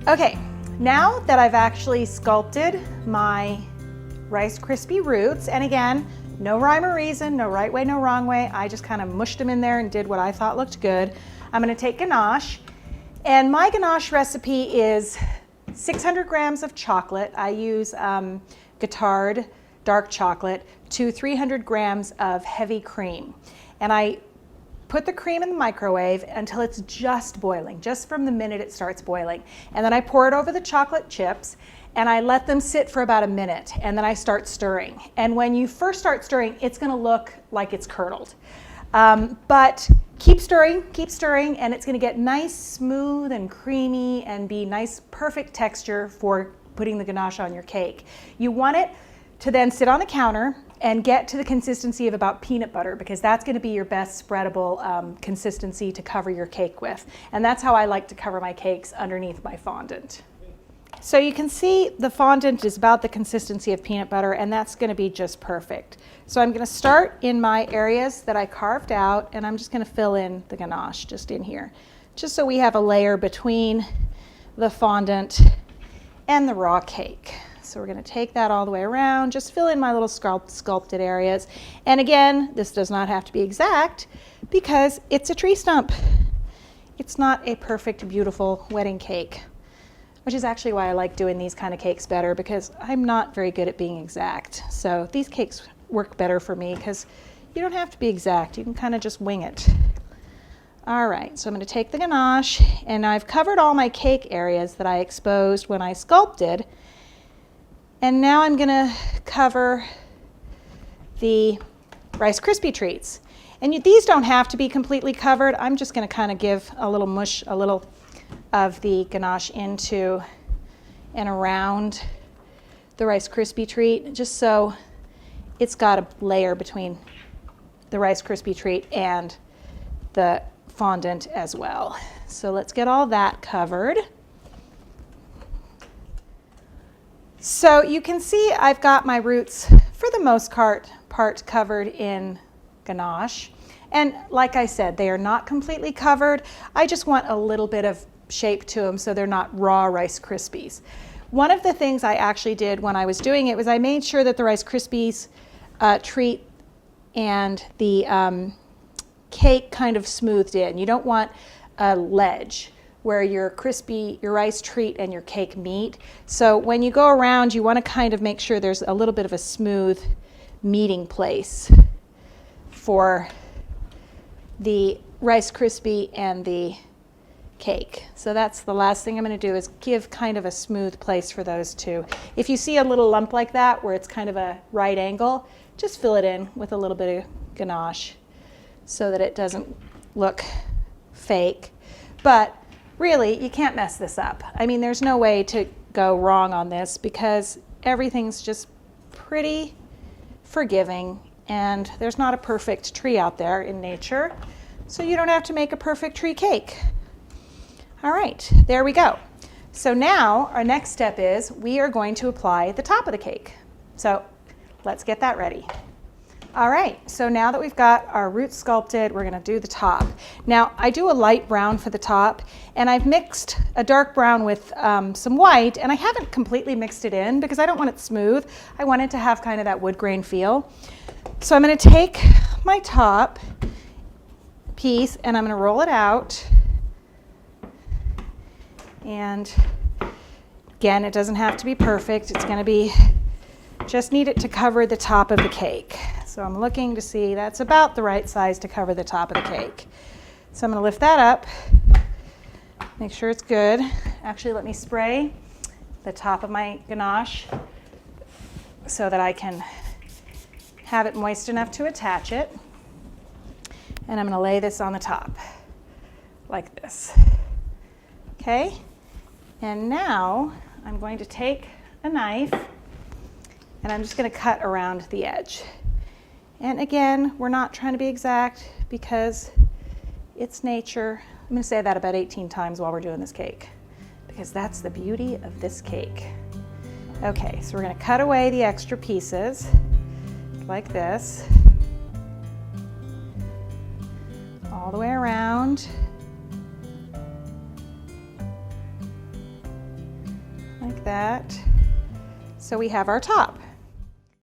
Okay, now that I've actually sculpted my Rice Krispie roots, and again, no rhyme or reason, no right way, no wrong way. I just kind of mushed them in there and did what I thought looked good. I'm going to take ganache, and my ganache recipe is 600 grams of chocolate. I use Guittard dark chocolate to 300 grams of heavy cream. And I put the cream in the microwave until it's just boiling, just from the minute it starts boiling. And then I pour it over the chocolate chips and I let them sit for about a minute, and then I start stirring. And when you first start stirring, it's gonna look like it's curdled. But keep stirring, and it's gonna get nice, smooth, and creamy, and be nice, perfect texture for putting the ganache on your cake. You want it to then sit on the counter and get to the consistency of about peanut butter, because that's gonna be your best spreadable consistency to cover your cake with. And that's how I like to cover my cakes underneath my fondant. So you can see the fondant is about the consistency of peanut butter, and that's going to be just perfect. So I'm going to start in my areas that I carved out, and I'm just going to fill in the ganache just in here, just so we have a layer between the fondant and the raw cake. So we're going to take that all the way around, just fill in my little sculpted areas. And again, this does not have to be exact because it's a tree stump. It's not a perfect, beautiful wedding cake, which is actually why I like doing these kind of cakes better, because I'm not very good at being exact. So these cakes work better for me because you don't have to be exact. You can kind of just wing it. All right, so I'm going to take the ganache, and I've covered all my cake areas that I exposed when I sculpted. And now I'm going to cover the Rice Krispie Treats. And these don't have to be completely covered. I'm just going to kind of give a little mush, a little of the ganache into and around the Rice Krispie Treat, just so it's got a layer between the Rice Krispie Treat and the fondant as well. So let's get all that covered. So you can see I've got my roots for the most part covered in ganache. And like I said, they are not completely covered. I just want a little bit of shape to them so they're not raw Rice Krispies. One of the things I actually did when I was doing it was I made sure that the Rice Krispies treat and the cake kind of smoothed in. You don't want a ledge where your rice treat and your cake meet. So when you go around, you want to kind of make sure there's a little bit of a smooth meeting place for the Rice Krispie and the cake. So that's the last thing I'm going to do, is give kind of a smooth place for those two. If you see a little lump like that where it's kind of a right angle, just fill it in with a little bit of ganache so that it doesn't look fake. But really, you can't mess this up. I mean, there's no way to go wrong on this because everything's just pretty forgiving, and there's not a perfect tree out there in nature, so you don't have to make a perfect tree cake. All right, there we go. So now our next step is we are going to apply the top of the cake. So let's get that ready. All right, so now that we've got our roots sculpted, we're gonna do the top. Now, I do a light brown for the top, and I've mixed a dark brown with some white, and I haven't completely mixed it in because I don't want it smooth. I want it to have kind of that wood grain feel. So I'm gonna take my top piece and I'm gonna roll it out. And again, it doesn't have to be perfect. It's going to be, just need it to cover the top of the cake. So I'm looking to see that's about the right size to cover the top of the cake. So I'm going to lift that up, make sure it's good. Actually, let me spray the top of my ganache so that I can have it moist enough to attach it. And I'm going to lay this on the top like this. Okay? And now I'm going to take a knife and I'm just going to cut around the edge. And again, we're not trying to be exact because it's nature. I'm going to say that about 18 times while we're doing this cake because that's the beauty of this cake. Okay, so we're going to cut away the extra pieces like this, all the way around. like that. So we have our top.